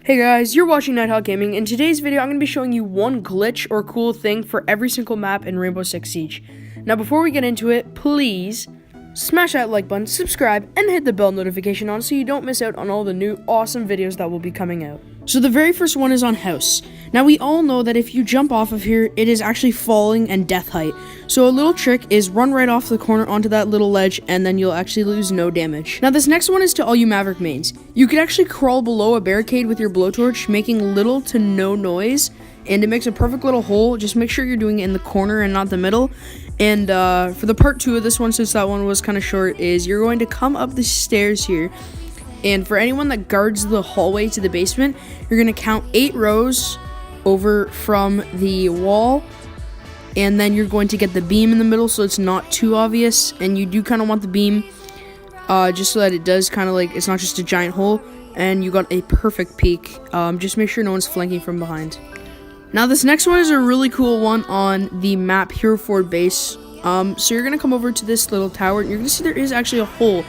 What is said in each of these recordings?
Hey guys, you're watching Nighthawk Gaming. In today's video, I'm going to be showing you one glitch or cool thing for every single map in Rainbow Six Siege. Now before we get into it, please smash that like button, subscribe, and hit the bell notification on so you don't miss out on all the new awesome videos that will be coming out. So the very first one is on house. Now we all know that if you jump off of here, it is actually falling and death height. So a little trick is run right off the corner onto that little ledge and then you'll actually lose no damage. Now this next one is to all you Maverick mains. You could actually crawl below a barricade with your blowtorch, making little to no noise, and it makes a perfect little hole. Just make sure you're doing it in the corner and not the middle. And for the part 2 of this one, since that one was kind of short, is you're going to come up the stairs here. And for anyone that guards the hallway to the basement, you're going to count 8 rows over from the wall. And then you're going to get the beam in the middle so it's not too obvious. And you do kind of want the beam just so that it does kind of like, it's not just a giant hole. And you got a perfect peek. Just make sure no one's flanking from behind. Now this next one is a really cool one on the map Hereford base. So you're going to come over to this little tower and you're going to see there is actually a hole.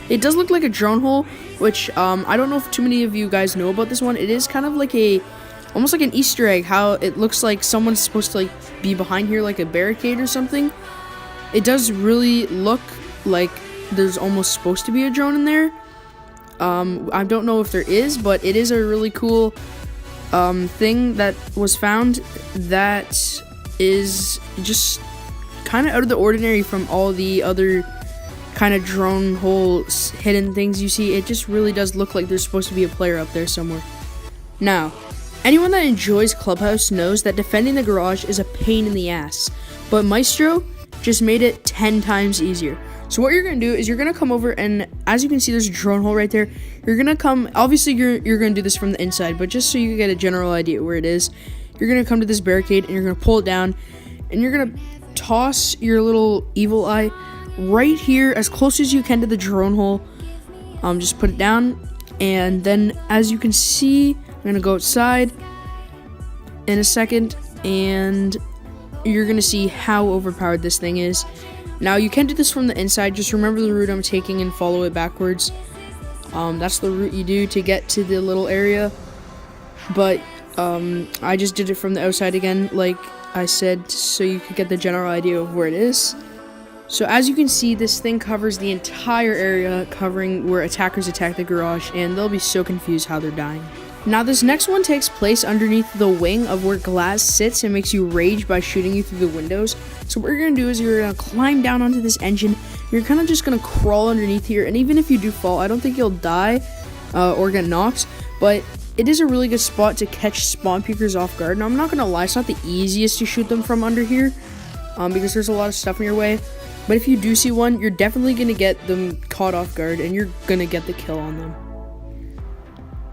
It does look like a drone hole, which I don't know if too many of you guys know about this one. It is kind of like almost like an Easter egg, how it looks like someone's supposed to like be behind here like a barricade or something. It does really look like there's almost supposed to be a drone in there. I don't know if there is, but it is a really cool thing that was found that is just kind of out of the ordinary from all the other kind of drone hole hidden things you see. It just really does look like there's supposed to be a player up there somewhere. Now, anyone that enjoys Clubhouse knows that defending the garage is a pain in the ass, but Maestro just made it 10 times easier. So what you're going to do is you're going to come over, and as you can see there's a drone hole right there. You're going to come, obviously you're going to do this from the inside, but just so you get a general idea where it is, you're going to come to this barricade and you're going to pull it down, and you're going to toss your little evil eye right here as close as you can to the drone hole. Just put it down, and then as you can see, I'm gonna go outside in a second and you're gonna see how overpowered this thing is. Now you can do this from the inside. Just remember the route I'm taking and follow it backwards. That's the route you do to get to the little area, but I just did it from the outside again, like I said, so you could get the general idea of where it is. So as you can see, this thing covers the entire area, covering where attackers attack the garage, and they'll be so confused how they're dying. Now this next one takes place underneath the wing of where Glass sits and makes you rage by shooting you through the windows. So what you're going to do is you're going to climb down onto this engine. You're kind of just going to crawl underneath here, and even if you do fall, I don't think you'll die or get knocked, but it is a really good spot to catch spawn peekers off guard. Now I'm not going to lie, it's not the easiest to shoot them from under here because there's a lot of stuff in your way. But if you do see one, you're definitely going to get them caught off guard, and you're going to get the kill on them.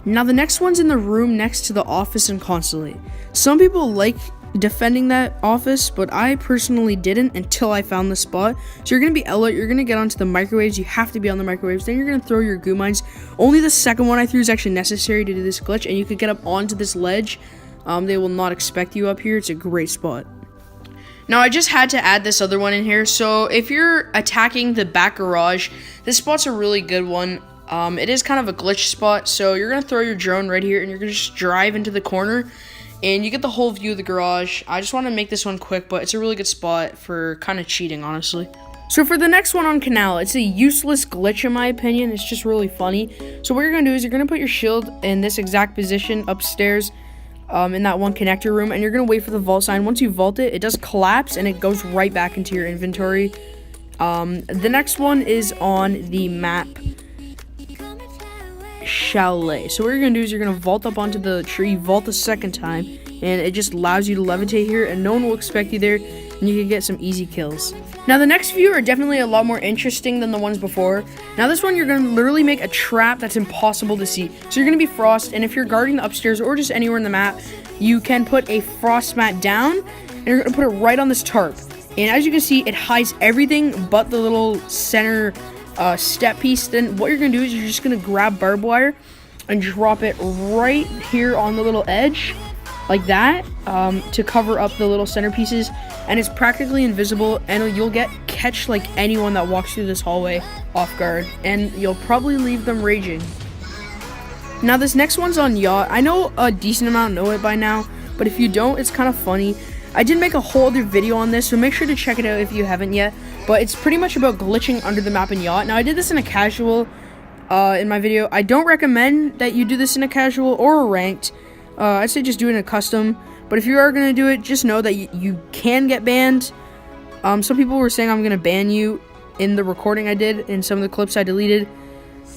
Now the next one's in the room next to the office and consulate. Some people like defending that office, but I personally didn't until I found the spot. So you're going to be alert, you're going to get onto the microwaves, you have to be on the microwaves, then you're going to throw your goo mines. Only the second one I threw is actually necessary to do this glitch, and you could get up onto this ledge. They will not expect you up here. It's a great spot. Now, I just had to add this other one in here. So if you're attacking the back garage, this spot's a really good one. It is kind of a glitch spot. So you're going to throw your drone right here, and you're going to just drive into the corner, and you get the whole view of the garage. I just want to make this one quick, but it's a really good spot for kind of cheating, honestly. So for the next one on Canal, it's a useless glitch in my opinion. It's just really funny. So what you're going to do is you're going to put your shield in this exact position upstairs, in that one connector room, and you're gonna wait for the vault sign. Once you vault it, it does collapse and it goes right back into your inventory. The next one is on the map Chalet. So what you're gonna do is you're gonna vault up onto the tree, vault a second time, and it just allows you to levitate here, and no one will expect you there, and you can get some easy kills. Now the next few are definitely a lot more interesting than the ones before. Now this one, you're going to literally make a trap that's impossible to see. So you're going to be frost, and if you're guarding the upstairs or just anywhere in the map, you can put a frost mat down, and you're going to put it right on this tarp. And as you can see, it hides everything but the little center step piece. Then what you're going to do is you're just going to grab barbed wire and drop it right here on the little edge, like that, to cover up the little centerpieces, and it's practically invisible, and you'll catch like anyone that walks through this hallway off guard, and you'll probably leave them raging. Now this next one's on yacht. I know a decent amount know it by now, but if you don't, it's kind of funny. I did make a whole other video on this, so make sure to check it out if you haven't yet. But it's pretty much about glitching under the map in yacht. Now I did this in a casual in my video. I don't recommend that you do this in a casual or a ranked. I'd say just do it in a custom. But if you are going to do it, just know that you can get banned. Some people were saying I'm going to ban you in the recording I did, in some of the clips I deleted.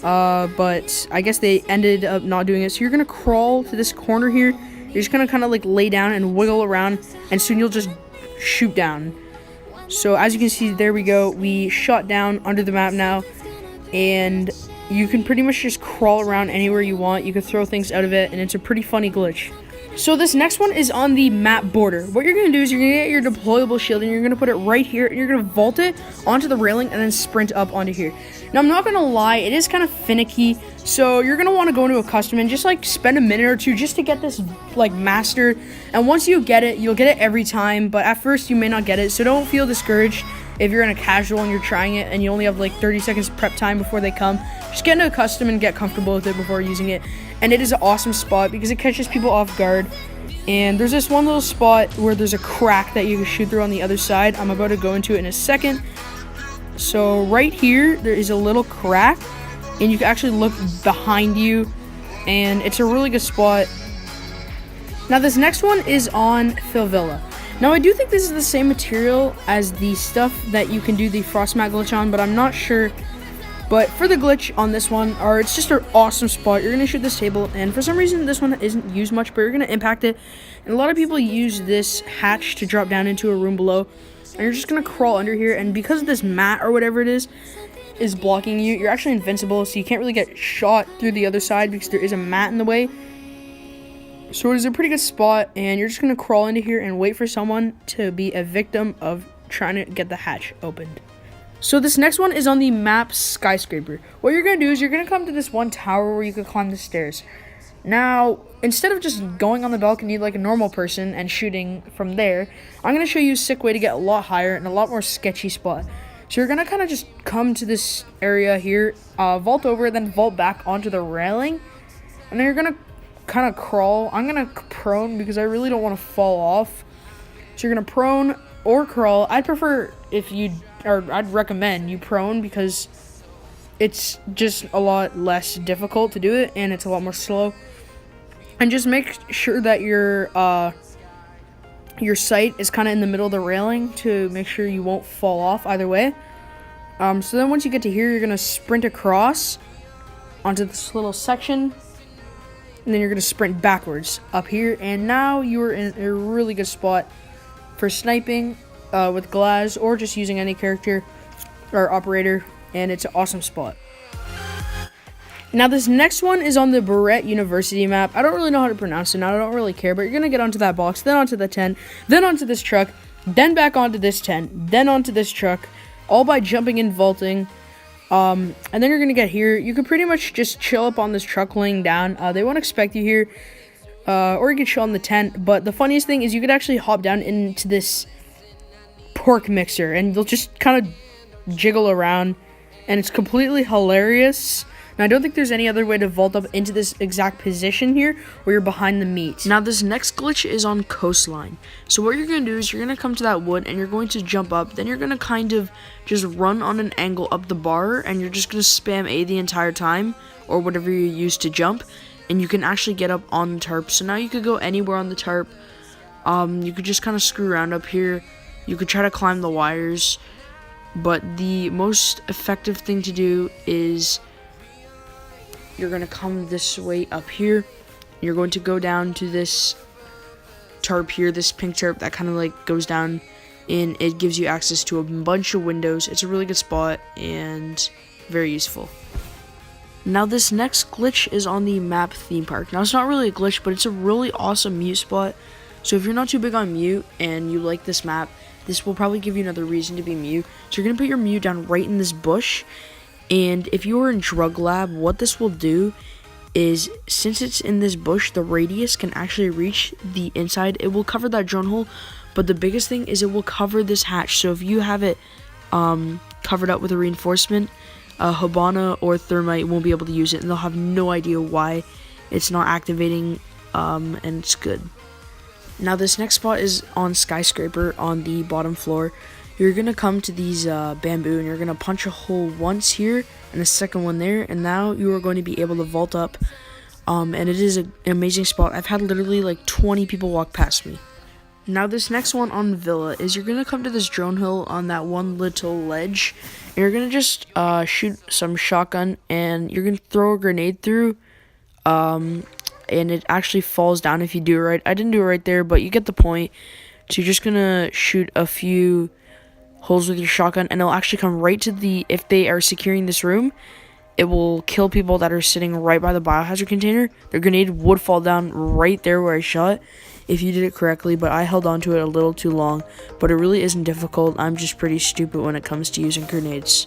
But I guess they ended up not doing it. So you're going to crawl to this corner here. You're just going to kind of like lay down and wiggle around, and soon you'll just shoot down. So as you can see, there we go. We shot down under the map now, and you can pretty much just crawl around anywhere you want. You can throw things out of it, and it's a pretty funny glitch. So this next one is on the map border. What you're going to do is you're going to get your deployable shield, and you're going to put it right here, and you're going to vault it onto the railing and then sprint up onto here. Now, I'm not going to lie, it is kind of finicky, so you're going to want to go into a custom and just like spend a minute or two just to get this like mastered. And once you get it, you'll get it every time, but at first you may not get it, so don't feel discouraged if you're in a casual and you're trying it and you only have like 30 seconds prep time before they come. Just get into a custom and get comfortable with it before using it. And it is an awesome spot because it catches people off guard. And there's this one little spot where there's a crack that you can shoot through on the other side. I'm about to go into it in a second. So right here, there is a little crack, and you can actually look behind you, and it's a really good spot. Now this next one is on Favela. Now I do think this is the same material as the stuff that you can do the frost mat glitch on, but I'm not sure. But for the glitch on this one, it's just an awesome spot. You're going to shoot this table, and for some reason this one isn't used much, but you're going to impact it. And a lot of people use this hatch to drop down into a room below. And you're just going to crawl under here, and because of this mat or whatever it is blocking you, you're actually invincible, so you can't really get shot through the other side because there is a mat in the way. So it is a pretty good spot, and you're just going to crawl into here and wait for someone to be a victim of trying to get the hatch opened. So this next one is on the map Skyscraper. What you're going to do is you're going to come to this one tower where you can climb the stairs. Now, instead of just going on the balcony like a normal person and shooting from there, I'm going to show you a sick way to get a lot higher and a lot more sketchy spot. So you're going to kind of just come to this area here, vault over, then vault back onto the railing. And then you're going to kind of crawl. I'm going to prone because I really don't want to fall off. So you're going to prone or crawl. I'd recommend you prone because it's just a lot less difficult to do it, and it's a lot more slow. And just make sure that your sight is kind of in the middle of the railing to make sure you won't fall off either way. So then once you get to here, you're going to sprint across onto this little section, and then you're going to sprint backwards up here, and now you're in a really good spot for sniping with Glaz, or just using any character or operator, and it's an awesome spot. Now this next one is on the Barrett University map. I don't really know how to pronounce it now, I don't really care, but you're going to get onto that box, then onto the tent, then onto this truck, then back onto this tent, then onto this truck, all by jumping and vaulting. And then you're going to get here. You can pretty much just chill up on this truck laying down. They won't expect you here, or you can chill on the tent, but the funniest thing is you could actually hop down into this pork mixer, and you'll just kind of jiggle around, and it's completely hilarious. Now, I don't think there's any other way to vault up into this exact position here where you're behind the meat. Now, this next glitch is on coastline. So what you're going to do is you're going to come to that wood, and you're going to jump up. Then you're going to kind of just run on an angle up the bar, and you're just going to spam A the entire time, or whatever you use to jump, and you can actually get up on the tarp. So now you could go anywhere on the tarp. You could just kind of screw around up here. You could try to climb the wires, but the most effective thing to do is you're going to come this way up here. You're going to go down to this tarp here, this pink tarp that kind of like goes down, and it gives you access to a bunch of windows. It's a really good spot and very useful. Now this next glitch is on the map theme park. Now it's not really a glitch, but it's a really awesome mute spot. So if you're not too big on mute and you like this map, this will probably give you another reason to be mute. So you're going to put your mute down right in this bush. And if you were in Drug Lab, what this will do is, since it's in this bush, the radius can actually reach the inside. It will cover that drone hole, but the biggest thing is it will cover this hatch. So if you have it covered up with a reinforcement, Habana or Thermite won't be able to use it, and they'll have no idea why. it's not activating, and it's good. Now this next spot is on Skyscraper on the bottom floor. You're gonna come to these bamboo, and you're gonna punch a hole once here and a second one there, and now you are going to be able to vault up, and it is an amazing spot. I've had literally like 20 people walk past me. Now this next one on Villa is you're gonna come to this drone hill on that one little ledge, and you're gonna just shoot some shotgun, and you're gonna throw a grenade through, and it actually falls down if you do it right. I didn't do it right there, but you get the point. So you're just gonna shoot a few holes with your shotgun, and it'll actually come right to the, if they are securing this room, it will kill people that are sitting right by the biohazard container. The grenade would fall down right there where I shot if you did it correctly, but I held on to it a little too long. But it really isn't difficult. I'm just pretty stupid when it comes to using grenades.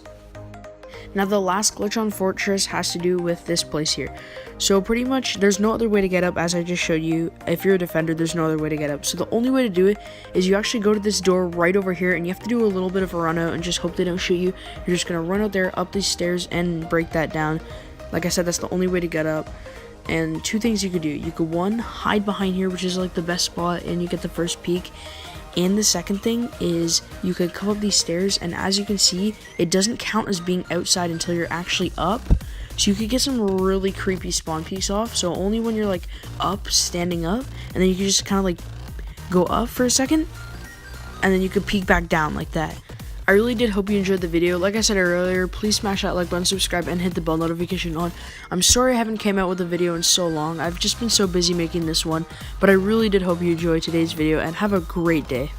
Now the last glitch on Fortress has to do with this place here. So pretty much there's no other way to get up, as I just showed you. If you're a defender, there's no other way to get up. So the only way to do it is you actually go to this door right over here, and you have to do a little bit of a run out and just hope they don't shoot you. You're just gonna run out there, up these stairs, and break that down. Like I said, that's the only way to get up. And two things you could do. You could, one, hide behind here, which is like the best spot, and you get the first peek. And the second thing is you could come up these stairs, and as you can see, it doesn't count as being outside until you're actually up. So you could get some really creepy spawn peeks off. So only when you're like up, standing up, and then you can just kind of like go up for a second, and then you could peek back down like that. I really did hope you enjoyed the video. Like I said earlier, please smash that like button, subscribe, and hit the bell notification on. I'm sorry I haven't came out with a video in so long. I've just been so busy making this one, but I really did hope you enjoyed today's video, and have a great day.